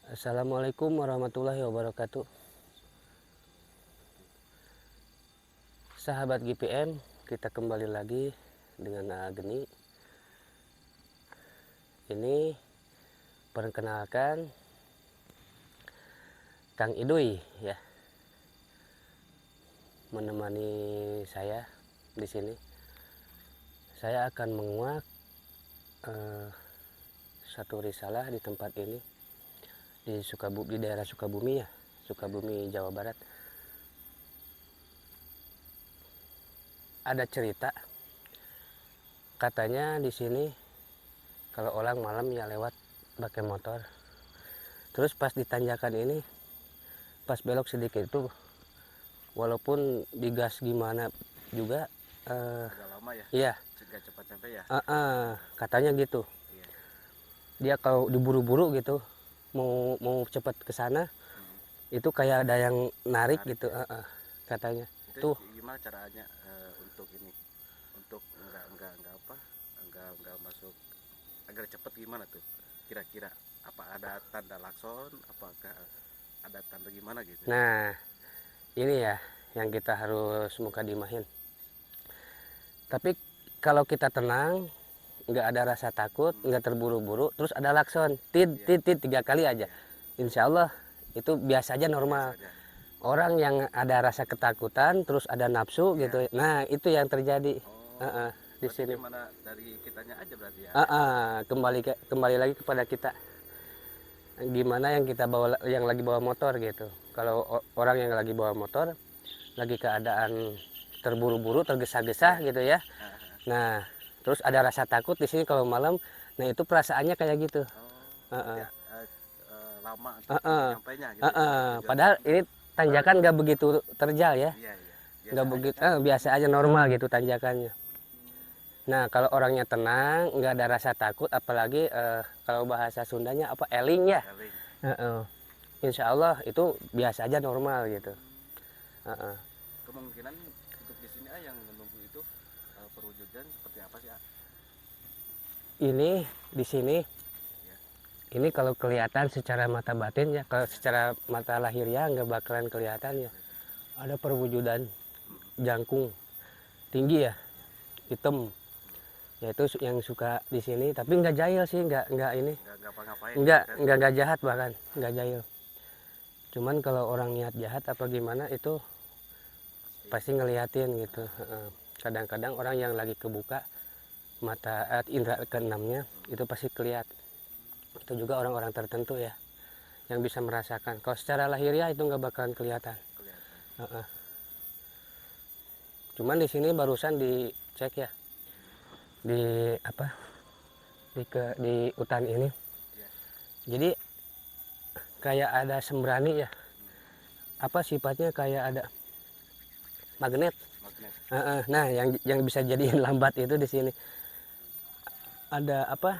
Assalamualaikum warahmatullahi wabarakatuh. Sahabat GPM, kita kembali lagi dengan Geni. Ini perkenalkan Kang Idoy ya, menemani saya di sini. Saya akan menguak satu risalah di tempat ini di daerah Sukabumi ya, Sukabumi, Jawa Barat. Ada cerita, katanya di sini kalau orang malam ya lewat pakai motor, terus pas di tanjakan ini, pas belok sedikit itu, walaupun digas gimana juga, Agak lama ya, iya, nggak cepat sampai ya. katanya gitu. Iya. Dia kalau diburu-buru gitu, mau cepet ke sana, itu kayak ada yang narik Narik gitu, ya. katanya. Itu Tuh, gimana caranya untuk ini, untuk nggak masuk agar cepat gimana tuh? Kira-kira apa ada tanda klakson? Apakah ada tanda gimana gitu? nah ini ya yang kita harus muka dimahin. Tapi kalau kita tenang, nggak ada rasa takut, nggak terburu-buru, terus ada lakson, tit, Iya. tit, tit, 3 kali aja. Iya. Insya Allah itu biasa aja, normal. Biasa aja. Orang yang ada rasa ketakutan, terus ada nafsu Iya. gitu. Nah itu yang terjadi Oh, di berarti sini. gimana dari kitanya aja berarti ya? Kembali lagi kepada kita. Gimana yang kita bawa, yang lagi bawa motor gitu. Kalau orang yang lagi bawa motor, lagi keadaan terburu-buru, tergesa-gesa gitu ya. Nah, terus ada rasa takut di sini kalau malam. Nah, itu perasaannya kayak gitu. Oh, berarti Heeh. lama untuk Heeh. nyampainya gitu ya Heeh. tujuannya. Padahal ini tanjakan nggak begitu terjal ya. Iya, iya. Biasa Nggak aja begitu, kan? biasa aja, normal gitu tanjakannya. Nah, kalau orangnya tenang, nggak ada rasa takut, apalagi kalau bahasa Sundanya apa, eling ya. Eling. Heeh. Insya Allah itu biasa aja, normal gitu. Heeh. Kemungkinan untuk di sini yang menunggu itu perwujudan seperti apa sih? Ini di sini, Ya. ini kalau kelihatan secara mata batin ya, kalau secara mata lahiriah nggak bakalan kelihatan ya. Ada perwujudan jangkung tinggi ya, hitam. Ya itu yang suka di sini, tapi nggak jahil sih, nggak ini, Nggak apa-ngapain nggak gitu kan? nggak jahat, bahkan nggak jahil. Cuman kalau orang niat jahat apa gimana itu pasti ngeliatin gitu. Heeh. Kadang-kadang orang yang lagi kebuka mata, indera keenamnya itu pasti kelihatan. Itu juga orang-orang tertentu ya yang bisa merasakan. Kalau secara lahiriah itu nggak bakalan kelihatan. Kelihatan. Heeh. Cuman di sini barusan dicek ya, di apa, di hutan ini. Ya. Jadi kayak ada sembrani ya, apa sifatnya kayak ada magnet. Magnet. Nah, yang bisa jadiin lambat itu di sini ada apa?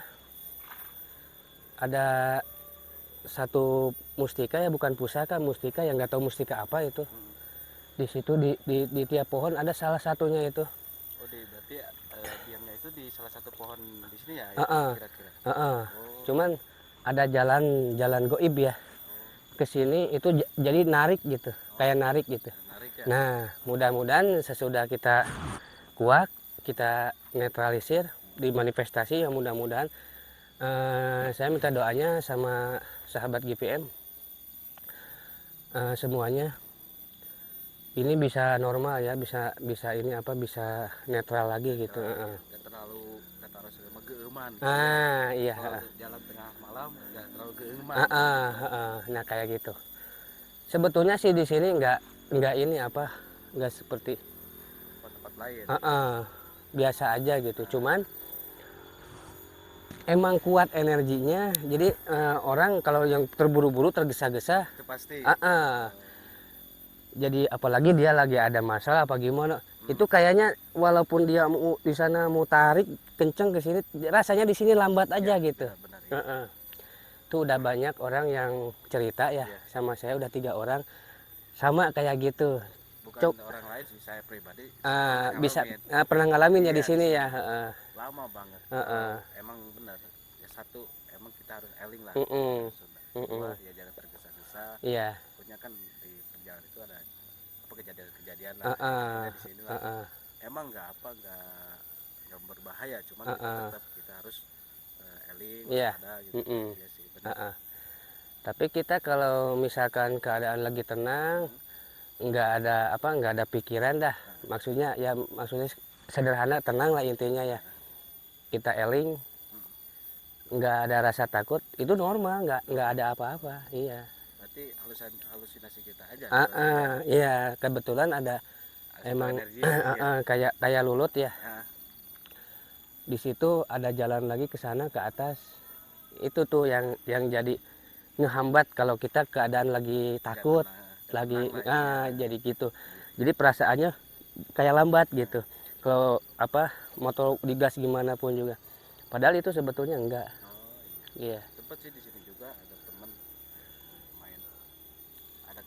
Ada satu mustika ya, bukan pusaka, mustika yang nggak tahu mustika apa itu. Di situ di tiap pohon ada salah satunya itu. Oh, berarti diamnya itu di salah satu pohon di sini ya, Heeh. kira-kira. Heeh. Oh. Cuman ada jalan goib ya Oh. ke sini, itu jadi narik gitu, kayak narik gitu. Menarik ya. Nah, mudah-mudahan sesudah kita kuat, kita netralisir di manifestasi, ya mudah-mudahan saya minta doanya sama sahabat GPM semuanya ini bisa normal ya, bisa ini apa, bisa netral lagi gitu. Nggak terlalu megeuman. Iya. Kalau jalan tengah malam nggak terlalu geuman. Nah kayak gitu. Sebetulnya sih di sini nggak ini apa, nggak seperti Tempat lain. biasa aja gitu. Cuman emang kuat energinya. Jadi orang kalau yang terburu-buru, tergesa-gesa, Itu pasti. jadi apalagi dia lagi ada masalah apa gimana, itu kayaknya walaupun dia di sana mau tarik kenceng ke sini, rasanya di sini lambat aja Ya, gitu. ya, benar ya. Tuh udah banyak orang yang cerita ya, sama saya udah 3 orang sama kayak gitu. Bukan orang lain sih, saya pribadi Bisa ngalamin. pernah ngalamin ya Iya, di sini ya. lama banget. Emang benar ya, satu emang kita harus eling lah. Mm-mm. Dua ya biasa. Iya. Pokoknya kan di perjalanan itu ada apa kejadian-kejadian lah. Heeh, Ada di sini lah. heeh, Emang nggak berbahaya, cuman kita heeh. tetap kita harus eling Iya. waspada gitu. Mm-mm. Iya sih benar. Heeh. Tapi kita kalau misalkan keadaan lagi tenang, nggak ada pikiran dah. Maksudnya ya maksudnya sederhana, tenang lah intinya ya. Kita eling, nggak ada rasa takut, itu normal, nggak ada apa-apa. Iya. Berarti halusinasi kita aja Ah, berarti ya. iya, kebetulan ada Sumber emang energi ya berarti ya. kayak kayak Lulut ya. Ah, Di situ ada jalan lagi ke sana ke atas. Itu tuh yang jadi ngehambat kalau kita keadaan lagi takut, nggak lagi tenang lah ya. jadi gitu. Iya. Jadi perasaannya kayak lambat gitu. Kalau apa motor digas gimana pun juga. Padahal itu sebetulnya enggak. Oh iya. Iya. Sempet sih di sini juga ada temen main, ada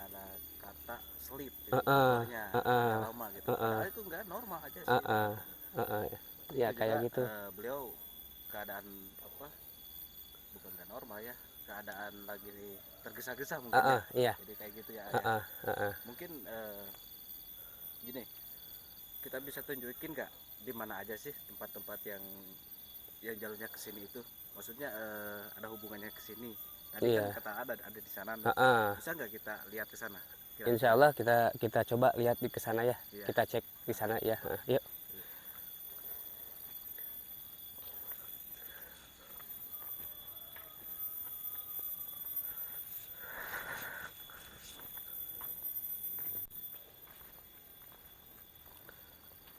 ada kata selip gitu Heeh, gambarnya heeh, agak lama gitu. heeh, Padahal itu nggak normal aja sih. heeh, heeh. Ya Itu kayak juga gitu. beliau keadaan apa, bukan nggak normal ya, keadaan lagi tergesa-gesa mungkin ya. Iya. Jadi kayak gitu ya, ya. Heeh, heeh. Mungkin gini, kita bisa tunjukin nggak di mana aja sih tempat-tempat yang jalurnya ke sini itu, maksudnya ada hubungannya ke sini. Tadi kan Iya. kata ada di sana, Heeh. bisa nggak kita lihat ke sana Insya kira-kira? Allah kita coba lihat di kesana ya. Iya. Kita cek di sana ya. Yuk.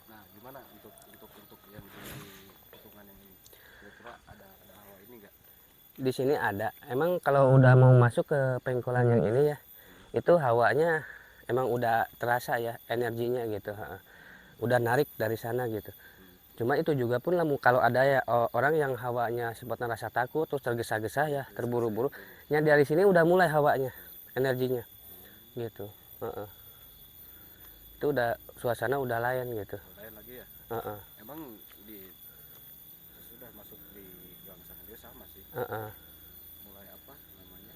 Nah, gimana untuk yang di petungan yang ini, kira-kira ada hawa ini nggak? Di sini ada. Emang kalau udah mau masuk ke pengkolan yang ini ya, itu hawanya emang udah terasa ya energinya gitu. Heeh. Udah narik dari sana gitu. Cuma itu juga pun lah kalau ada ya orang yang hawanya sempat ngerasa takut terus tergesa-gesa ya, terburu-buru. Ya dari sini udah mulai hawanya, energinya gitu. Heeh. Itu udah suasana udah lain gitu. Lain lagi ya. Heeh. Emang di sudah masuk di gang sana dia sama sih. Heeh. Mulai apa namanya?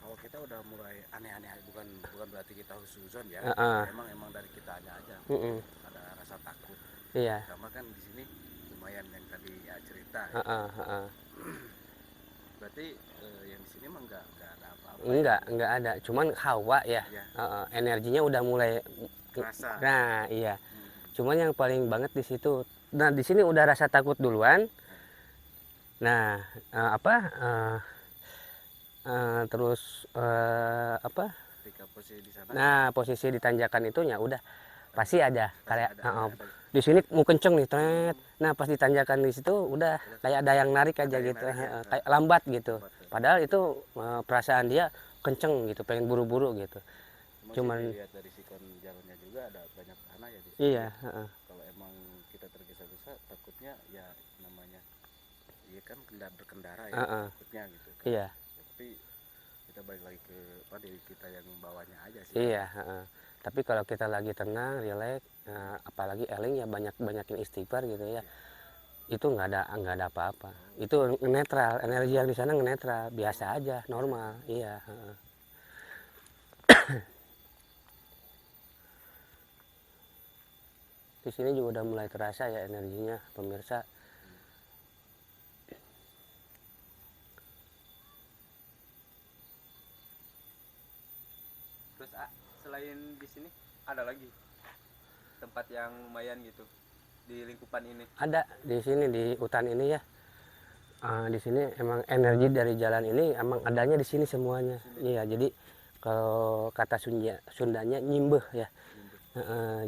Kalau kita udah mulai aneh-aneh, bukan bukan berarti kita husnuzon ya. Heeh. Emang dari kitanya aja. Mm-mm. Ada rasa takut. Iya. Sama kan di sini lumayan yang tadi ya cerita. Ya. Heeh, heeh. Berarti yang di sini emang nggak ada apa-apa. Enggak ada. Cuman hawa ya. Ya, Heeh, energinya udah mulai. terasa. Nah, iya. Cuman yang paling banget di situ. Nah, di sini udah rasa takut duluan. Nah, terus apa? Ketika posisi di sana. Nah, posisi di tanjakan itunya udah pasti ada kayak ada. di sini mau kenceng nih, tret. Nah, pas di tanjakan di situ udah kayak ada yang narik aja yang gitu, narik ya. kayak lambat gitu. Lambat ya. Padahal itu perasaan dia kenceng gitu, pengen buru-buru gitu. Cuman dilihat dari sikon jalannya juga ada banyak tanah ya di sini. iya, heeh. Kalau emang kita tergesa-gesa, takutnya ya namanya, iya kan berkendara ya, Heeh. takutnya gitu kan. Iya, Tapi kita balik lagi ke diri kita yang membawanya aja sih. iya, heeh. Tapi kalau kita lagi tenang, rileks, apalagi eling ya banyakin istighfar gitu ya. Itu nggak ada apa-apa. Itu netral, energi yang di sana netral, biasa aja, normal. Iya, heeh. Di sini juga udah mulai terasa ya energinya, pemirsa. Terus selain di sini ada lagi tempat yang lumayan gitu di lingkupan ini. Ada di sini di hutan ini ya. Di sini emang energi dari jalan ini emang adanya di sini semuanya. Iya, jadi kalau kata Sundanya nyimbeh ya.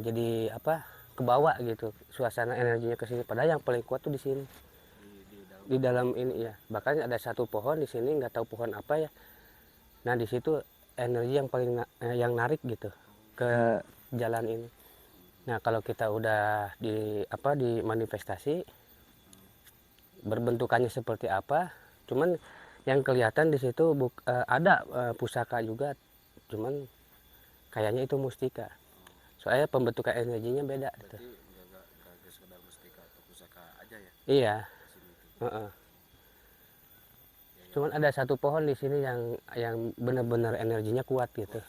Jadi apa? Kebawa gitu suasana energinya ke sini. Padahal yang paling kuat tuh di sini. Di dalam ini ya. Bahkan ada satu pohon di sini, nggak tahu pohon apa ya. Nah, di situ energi yang paling yang narik gitu ke jalan ini. Nah, kalau kita udah di manifestasi berbentukannya seperti apa, cuman yang kelihatan di situ ada pusaka juga, cuman kayaknya itu mustika. Soalnya pembentukan energinya beda. Gitu. Berarti nggak sekedar mustika atau pusaka aja ya Iya. di sini itu. Heeh. Ya Cuman ada satu pohon di sini yang benar-benar energinya kuat gitu.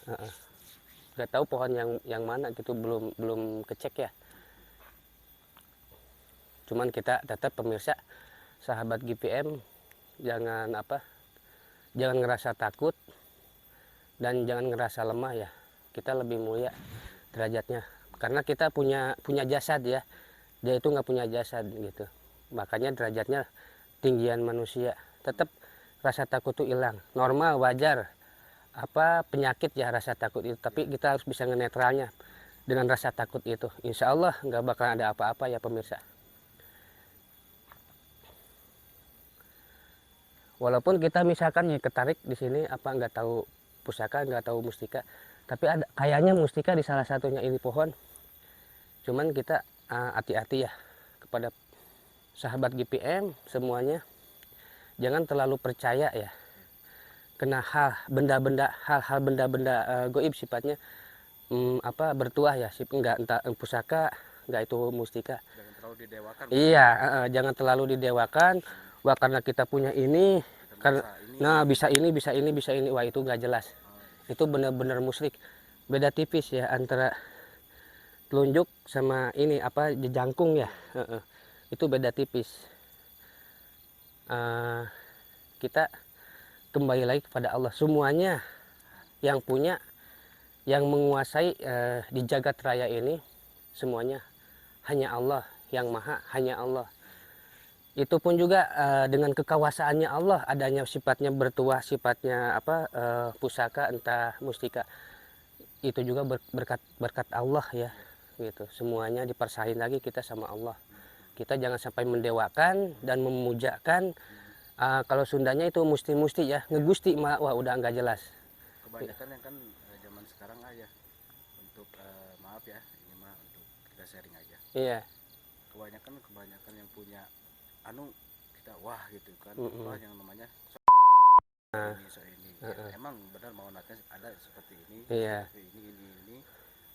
Nggak tahu pohon yang mana gitu, belum kecek ya. Cuman kita tetap pemirsa sahabat GPM jangan ngerasa takut dan jangan ngerasa lemah ya. Kita lebih mulia derajatnya karena kita punya jasad ya. Dia itu nggak punya jasad gitu. Makanya derajatnya tinggian manusia. Tetap rasa takut itu hilang. Normal, wajar. Penyakit ya rasa takut itu, tapi kita harus bisa ngenetralnya dengan rasa takut itu. Insya Allah nggak bakal ada apa-apa ya pemirsa. Walaupun kita misalkan ya ketarik di sini nggak tahu pusaka, nggak tahu mustika, tapi ada kayaknya mustika di salah satunya ini pohon. Cuman kita hati-hati ya kepada sahabat GPM semuanya, jangan terlalu percaya ya kena hal-hal benda-benda goib sifatnya, bertuah ya, enggak entah pusaka, enggak itu mustika. Jangan terlalu didewakan. Iya, jangan terlalu didewakan. Wah karena kita punya ini, karena nah bisa ini, wah itu nggak jelas. Itu benar-benar musyrik. Beda tipis ya antara telunjuk sama ini jejangkung ya. Itu beda tipis. Kita kembali lagi kepada Allah. Semuanya yang punya, yang menguasai di jagat raya ini, semuanya hanya Allah, yang maha hanya Allah. Itu pun juga dengan kekuasaannya Allah, adanya sifatnya bertuah, sifatnya pusaka entah mustika, itu juga berkat Allah ya gitu. Semuanya dipersahin lagi kita sama Allah. Kita jangan sampai mendewakan dan memujakan. Kalau Sundanya itu musti ya, ngegusti wah udah nggak jelas. Kebanyakan yang kan zaman sekarang aja untuk maaf ya, ini mah untuk kita sharing aja. Iya. Kebanyakan yang punya kita wah gitu kan, yang namanya ini. Ya, emang benar maunatnya ada seperti ini, Iya. seperti ini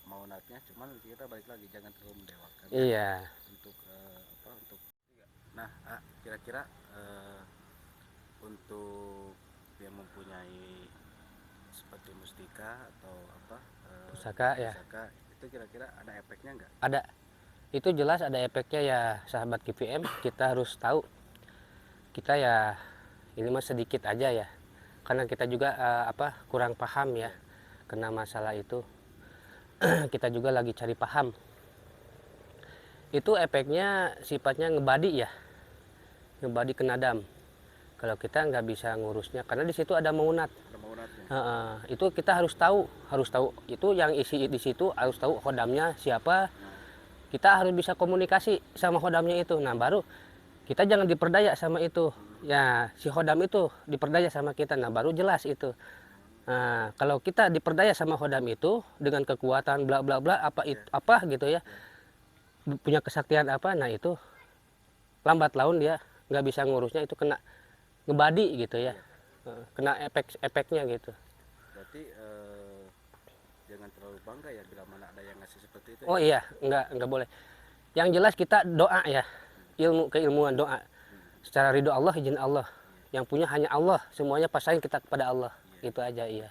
maunatnya, cuman kita balik lagi jangan terlalu mendewakan. Iya. Untuk nah kira-kira untuk yang mempunyai seperti mustika atau Pusaka ya. Itu kira-kira ada efeknya nggak? Ada. Itu jelas ada efeknya ya sahabat GPM. Kita harus tahu. Kita ya ini mah sedikit aja ya. Karena kita juga kurang paham ya kena masalah itu. Kita juga lagi cari paham. Itu efeknya sifatnya ngebadi ya. Ngebadi kenadam. Kalau kita nggak bisa ngurusnya karena di situ ada maunat. Itu kita harus tahu itu yang isi di situ, harus tahu khodamnya siapa. Kita harus bisa komunikasi sama khodamnya itu. Nah baru kita jangan diperdaya sama itu ya, si khodam itu diperdaya sama kita. Nah baru jelas itu. Nah kalau kita diperdaya sama khodam itu dengan kekuatan bla bla bla apa gitu ya, punya kesaktian nah itu lambat laun dia nggak bisa ngurusnya, itu kena ngebadi gitu ya. Kena efeknya gitu. Berarti jangan terlalu bangga ya bila mana ada yang ngasih seperti itu. Oh iya, nggak boleh. Yang jelas kita doa ya, keilmuan doa. Secara ridho Allah, izin Allah. Yang punya hanya Allah, semuanya pasahin kita kepada Allah. Itu aja iya.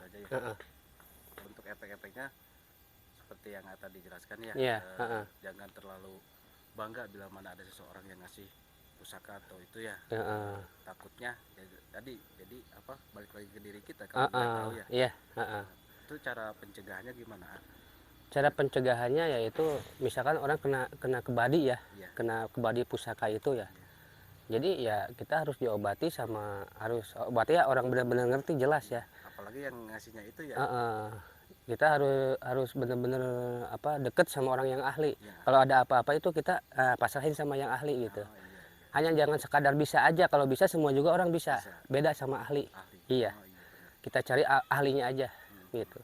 Untuk efek-efeknya seperti yang tadi dijelaskan ya. Iya. Jangan terlalu bangga bila mana ada seseorang yang ngasih pusaka atau itu ya. Takutnya jadi balik lagi ke diri kita kalau kita tahu ya. Iya. Itu cara pencegahannya gimana? Cara pencegahannya yaitu misalkan orang kena kebadi ya, kena kebadi pusaka itu ya. Jadi ya kita harus diobati harus obati ya orang benar-benar ngerti jelas ya. Apalagi yang ngasihnya itu ya. Kita harus benar-benar deket sama orang yang ahli. Kalau ada apa-apa itu kita pasrahin sama yang ahli gitu. Hanya jangan sekadar bisa aja, kalau bisa semua juga orang bisa. Beda sama ahli. Iya. Kita cari ahlinya aja gitu.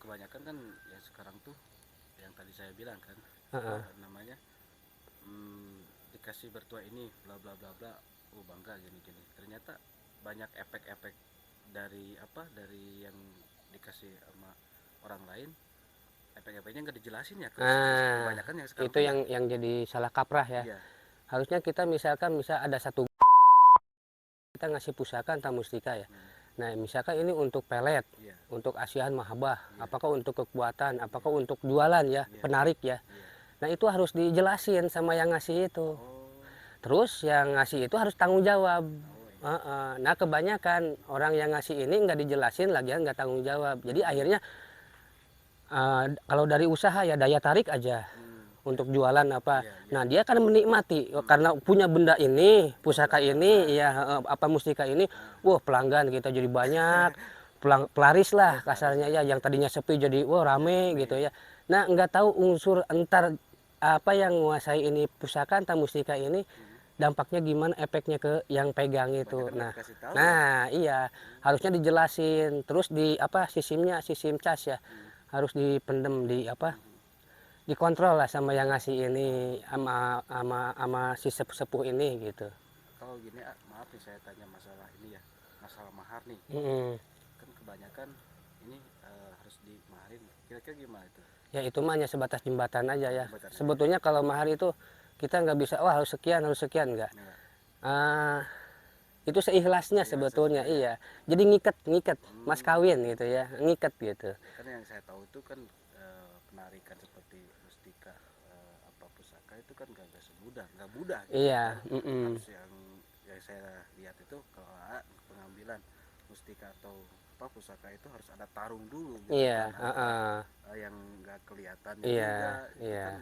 Kebanyakan kan ya sekarang tuh yang tadi saya bilang kan, namanya dikasih bertuah ini bla bla bla bla, bangga gini. Ternyata banyak efek-efek dari yang dikasih sama orang lain, efek-efeknya nggak dijelasin ya. Kebanyakan yang sekarang itu yang jadi salah kaprah ya. Harusnya kita misal ada satu kita ngasih pusaka entah mustika ya. Nah, misalkan ini untuk pelet, Iya. untuk asihan mahabbah, Iya. apakah untuk kekuatan, apakah untuk jualan ya, Iya. penarik ya. Iya. Nah, itu harus dijelasin sama yang ngasih itu. Oh. Terus yang ngasih itu harus tanggung jawab. Oh, iya. Nah, kebanyakan orang yang ngasih ini nggak dijelasin, lagian nggak tanggung jawab. Jadi akhirnya kalau dari usaha ya daya tarik aja untuk jualan apa. Iya, iya. Nah, dia kan menikmati karena punya benda ini, pusaka ini, ya apa mustika ini. Wah, pelanggan kita jadi banyak, pelaris lah kasarnya ya. Yang tadinya sepi jadi wah rame gitu ya. Nah, nggak tahu unsur entar apa yang menguasai ini pusaka entah mustika ini dampaknya gimana, efeknya ke yang pegang itu. Banyak Nah, dikasih tahu. nah iya harusnya dijelasin. Terus di apa sistem cas ya harus dipendem di apa dikontrol lah sama yang ngasih ini sama si sepuh ini gitu. Kalau gini, maaf nih saya tanya masalah ini ya, masalah mahar nih. Kan kebanyakan ini harus dimaharin. Kira-kira gimana itu? Ya itu mah hanya sebatas jembatan aja ya. Jembatan aja. Sebetulnya kalau mahar itu kita nggak bisa, wah harus sekian enggak. Enggak. Itu seikhlasnya sebetulnya, iya. Jadi ngiket mas kawin gitu ya, ngiket gitu. Kan yang saya tahu itu kan penarikan seperti mustika apa pusaka itu kan nggak semudah, nggak mudah gitu. Iya. Harus yang saya lihat itu kalau pengambilan mustika atau apa pusaka itu harus ada tarung dulu gitu. Iya. Kan, yang nggak kelihatan Iya. juga, Iya. itu kan,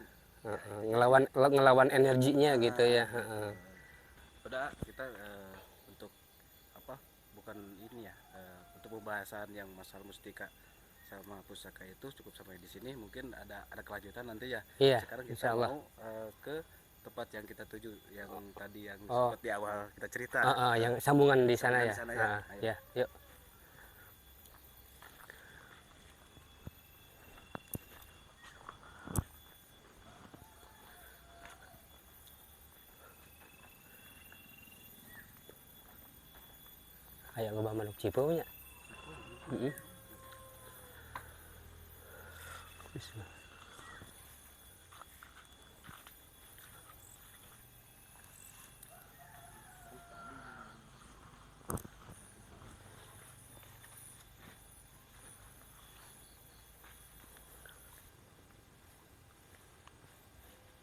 Ngelawan energinya gitu ya. Udah kita untuk apa bukan ini ya, untuk pembahasan yang masalah mustika sama pusaka itu cukup sampai di sini. Mungkin ada kelanjutan nanti ya. Iya, Sekarang kita insya Allah. mau ke tempat yang kita tuju, yang tadi yang Oh. seperti awal kita cerita. Yang sambungan di sana Sambungan ya. di sana ya. Ayo. Ya, yuk. Kayak ngebah manuk ciponya. Bismillah.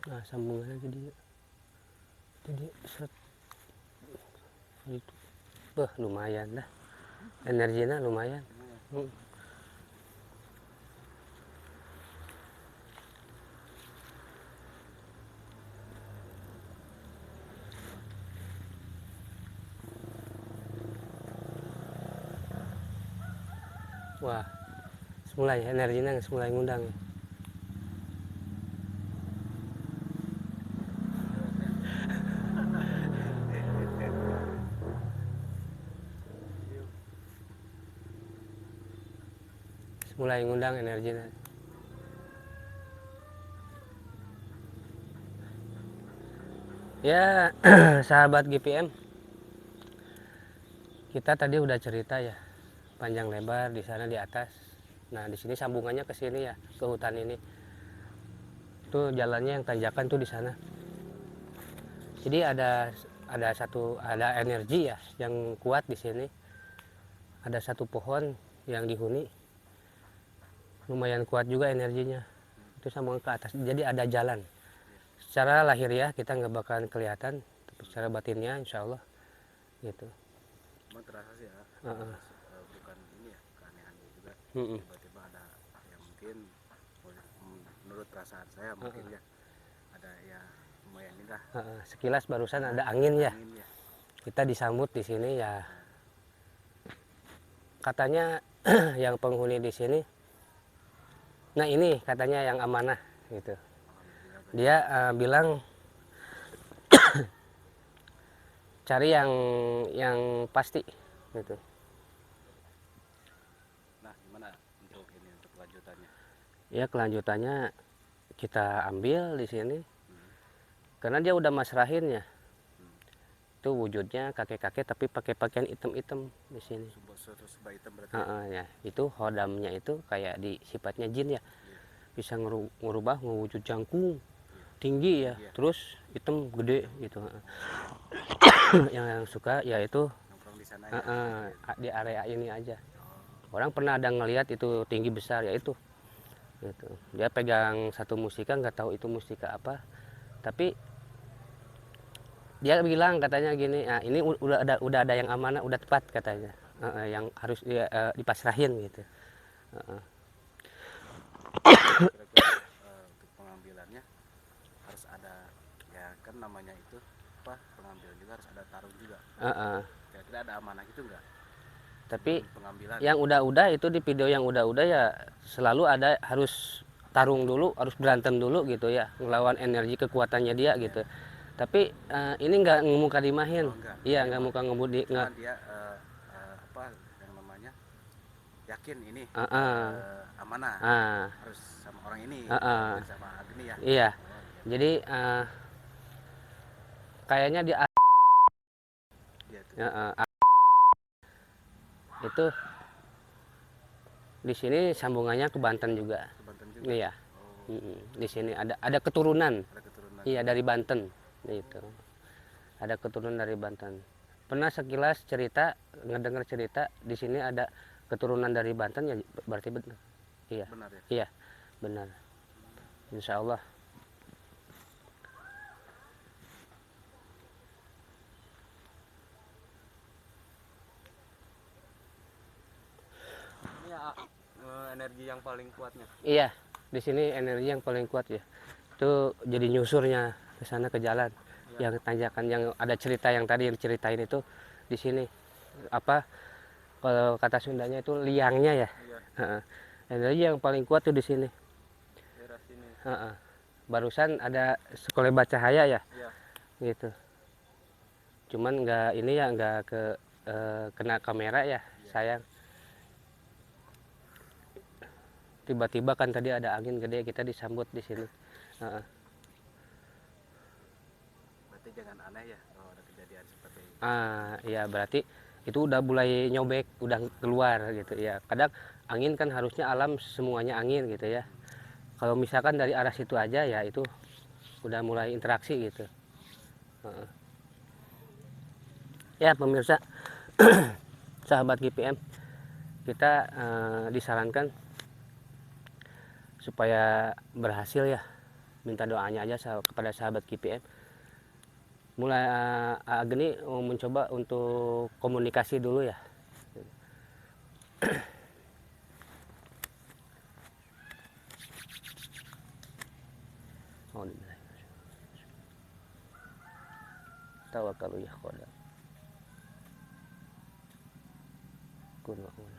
Nah, sambungannya jadi seret gitu. Lumayan dah. Energinya lumayan. Wah, semulai energinya semulai ngundang. Mulai ngundang energinya. Ya, sahabat GPM, kita tadi udah cerita ya panjang lebar di sana di atas. Nah, di sini sambungannya ke sini ya, ke hutan ini. Tuh jalannya yang tanjakan tuh di sana. Jadi ada energi ya yang kuat di sini. Ada satu pohon yang dihuni. Lumayan kuat juga energinya. Itu sambungan ke atas. Jadi ada jalan. Secara lahiriah kita nggak bakalan kelihatan, tapi secara batinnya insya Allah gitu. Cuma terasa sih ya, bukan ini ya, keanehan juga. Tiba-tiba ada yang mungkin menurut perasaan saya mungkin ya ada ya lumayan indah. Sekilas barusan ada angin ya. Angin ya. Kita disambut di sini ya. Katanya yang penghuni di sini. Nah ini katanya yang amanah gitu. Dia bilang cari yang pasti gitu. Nah, gimana untuk ini untuk kelanjutannya? Ya kelanjutannya kita ambil di sini. Karena dia udah masrahin ya. Itu wujudnya kakek-kakek tapi pakai pakaian hitam-hitam di sini. Subah hitam berarti. Ya, itu hodamnya itu kayak di sifatnya jin ya. Bisa ngerubah wujud jangkung tinggi ya, terus hitam gede gitu. Yang suka yaitu di sana ya. Di area ini aja. Oh, Orang pernah ada ngelihat itu tinggi besar ya itu. Gitu. Dia pegang satu musika, nggak tahu itu musika apa. Tapi dia bilang katanya gini, nah, ini udah ada yang amanah, udah tepat katanya. Yang harus dia dipasrahin gitu. kira-kira untuk pengambilannya harus ada, ya kan namanya itu apa, pengambilan juga harus ada tarung juga. Kira-kira ada amanah gitu nggak Tapi sebelum pengambilan? yang udah-udah itu di video yang udah-udah ya selalu ada harus tarung dulu, harus berantem dulu gitu ya, ngelawan energi kekuatannya dia gitu. Tapi ini nggak muka dimahin. Oh, enggak. Iya, Dia nggak mah muka ngebudi, nggak. cuman dia apa yang namanya, yakin ini amanah Ah, harus sama orang ini, ah, ah. bukan sama Agni ya. Iya. Oh, gitu. Jadi kayaknya Dia tuh itu di sini sambungannya ke Banten juga. ke Banten juga. Iya. Oh, Di sini ada keturunan. ada keturunan. Iya, dari Banten. Itu. Ada keturunan dari Banten. Pernah sekilas cerita, ngedengar cerita di sini ada keturunan dari Banten ya, berarti benar. Iya. Benar ya. Iya, benar. Insya Allah. Ini ya, energi yang paling kuatnya. Iya, di sini energi yang paling kuat ya. Itu jadi nyusurnya ke sana ke jalan. Yang tanjakan yang ada cerita yang tadi yang diceritain itu di sini. Apa kalau kata Sundanya itu liangnya ya. Iya, Heeh. Energi yang paling kuat tuh di sini. daerah sini. Heeh. Barusan ada sekolah cahaya ya, Iya. gitu. Cuman nggak ini ya, nggak kena kamera ya, sayang. Tiba-tiba kan tadi ada angin gede, kita disambut di sini. Heeh. Berarti jangan aneh ya kalau ada kejadian seperti ini. Iya, berarti itu udah mulai nyobek, udah keluar gitu ya. Kadang angin kan harusnya alam semuanya angin gitu ya. Kalau misalkan dari arah situ aja ya itu udah mulai interaksi gitu. Heeh. Ya pemirsa, sahabat GPM, kita disarankan supaya berhasil ya, minta doanya aja kepada sahabat GPM. Mulai Agni mau mencoba untuk komunikasi dulu ya. Tawakkalu ya khoda. Kun wa kun.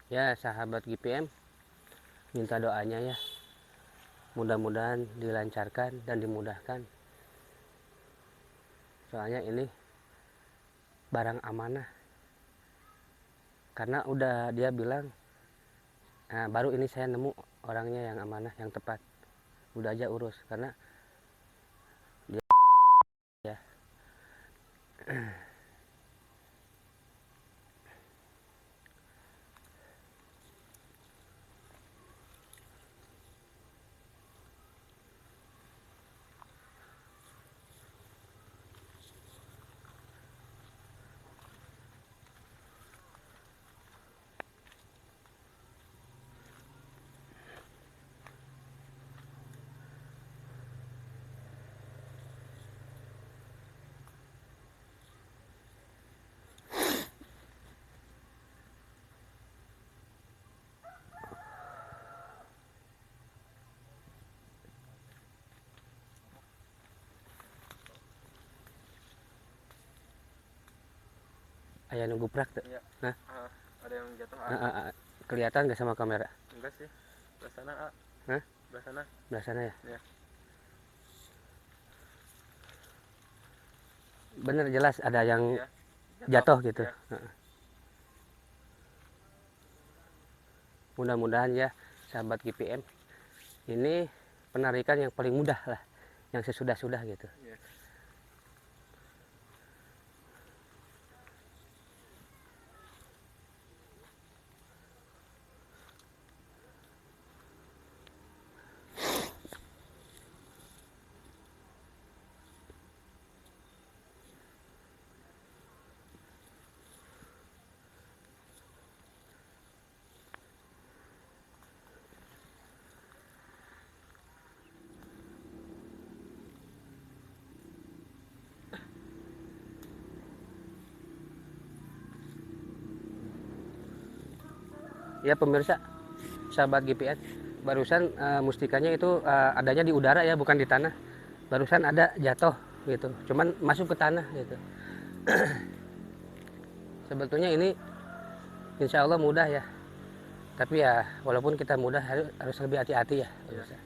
Ya sahabat GPM, minta doanya ya, mudah-mudahan dilancarkan dan dimudahkan, soalnya ini barang amanah, karena udah dia bilang, nah, baru ini saya nemu orangnya yang amanah, yang tepat, udah aja urus, karena dia ya. Ayah nunggu prak tuh. Iya. Hah? Ada yang jatuh. Kelihatan nggak sama kamera? Enggak sih. Belah sana, Hah? Belah sana. Belah sana ya? Iya. Bener jelas ada yang Iya. jatuh gitu. Iya. Mudah-mudahan ya sahabat GPM ini penarikan yang paling mudah lah, yang sesudah-sudah gitu. Iya. Ya pemirsa, sahabat GPS, barusan mustikanya itu adanya di udara ya, bukan di tanah. Barusan ada jatuh gitu, cuman masuk ke tanah gitu. Sebetulnya ini insya Allah mudah ya, tapi ya walaupun kita mudah harus lebih hati-hati ya pemirsa.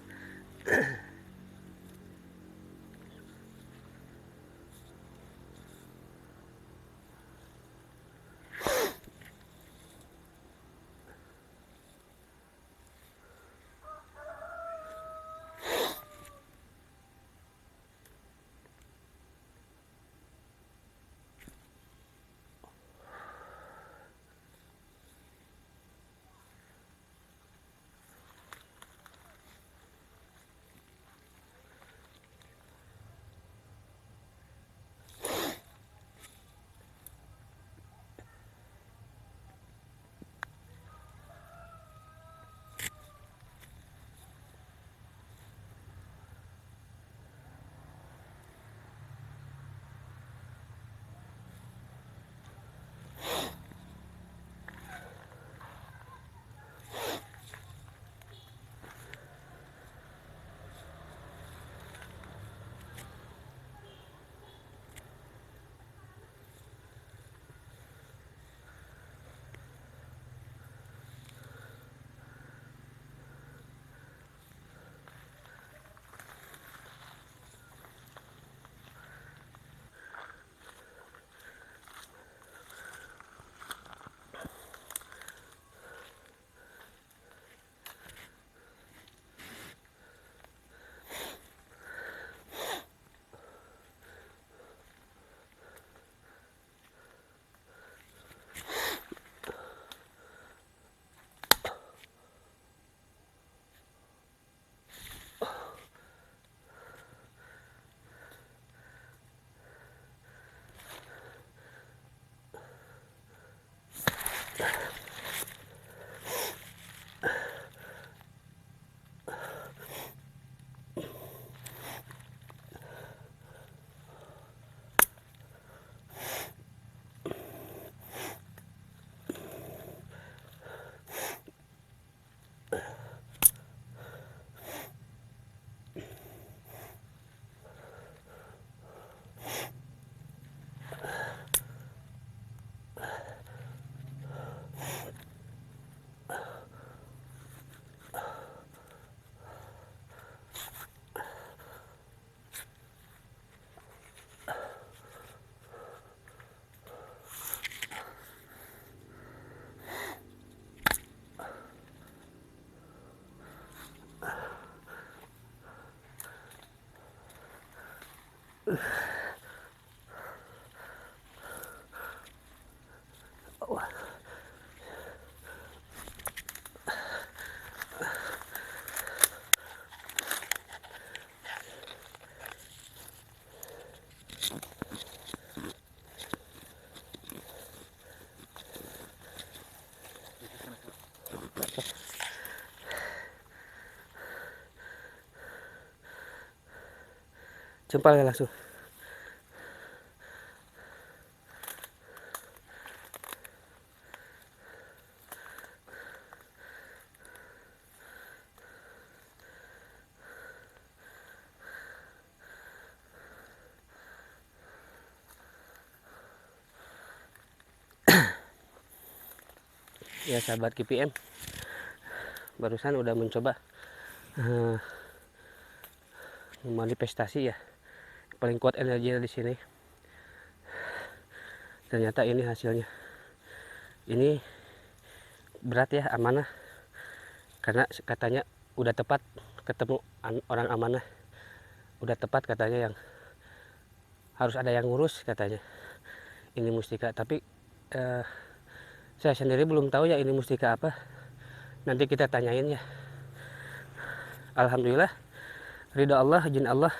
Jempol ya langsung. Ya sahabat GPM, barusan udah mencoba eh, manifestasi ya, paling kuat energinya di sini. Ternyata ini hasilnya. Ini berat ya, amanah, karena katanya udah tepat ketemu orang amanah, udah tepat katanya, yang harus ada yang ngurus katanya ini mustika. Tapi saya sendiri belum tahu ya ini mustika apa, nanti kita tanyain ya. Alhamdulillah, ridha Allah, izin Allah,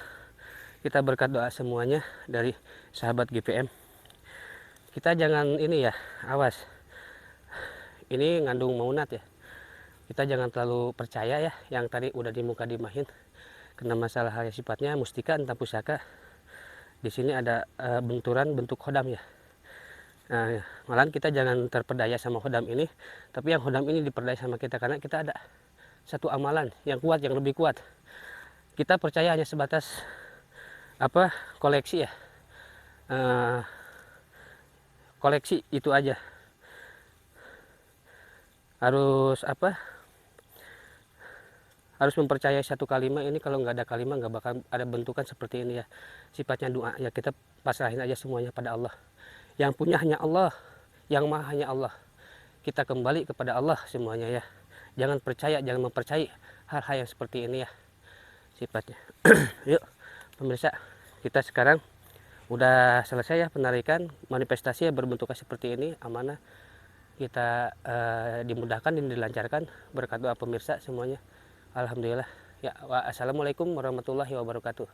kita berkat doa semuanya dari sahabat GPM. Kita jangan ini ya, awas, ini ngandung maunat ya, kita jangan terlalu percaya ya yang tadi udah di muka dimahin, karena masalah hal yang sifatnya mustika entah pusaka. Di sini ada benturan bentuk hodam ya. Nah, malahan kita jangan terpedaya sama hodam ini, tapi yang hodam ini diperdaya sama kita, karena kita ada satu amalan yang kuat, yang lebih kuat. Kita percaya hanya sebatas apa, koleksi ya, koleksi itu aja. Harus apa, harus mempercayai satu kalimat ini. Kalau nggak ada kalimat nggak bakal ada bentukan seperti ini ya. Sifatnya doa ya, kita pasrahin aja semuanya pada Allah. Yang punya hanya Allah, yang maha hanya Allah. Kita kembali kepada Allah semuanya ya. Jangan percaya, jangan mempercayai hal-hal yang seperti ini ya sifatnya. Yuk pemirsa, kita sekarang udah selesai ya penarikan manifestasi ya, berbentuknya seperti ini, amanah. Kita dimudahkan dan dilancarkan berkat doa pemirsa semuanya. Alhamdulillah ya. Assalamualaikum warahmatullahi wabarakatuh.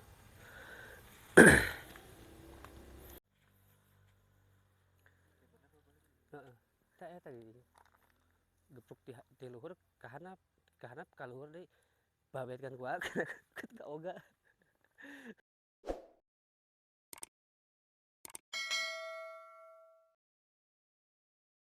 Heeh. Saya tadi gepruk di luhur kahanap kaluhur deui babetkeun ku aku. Oga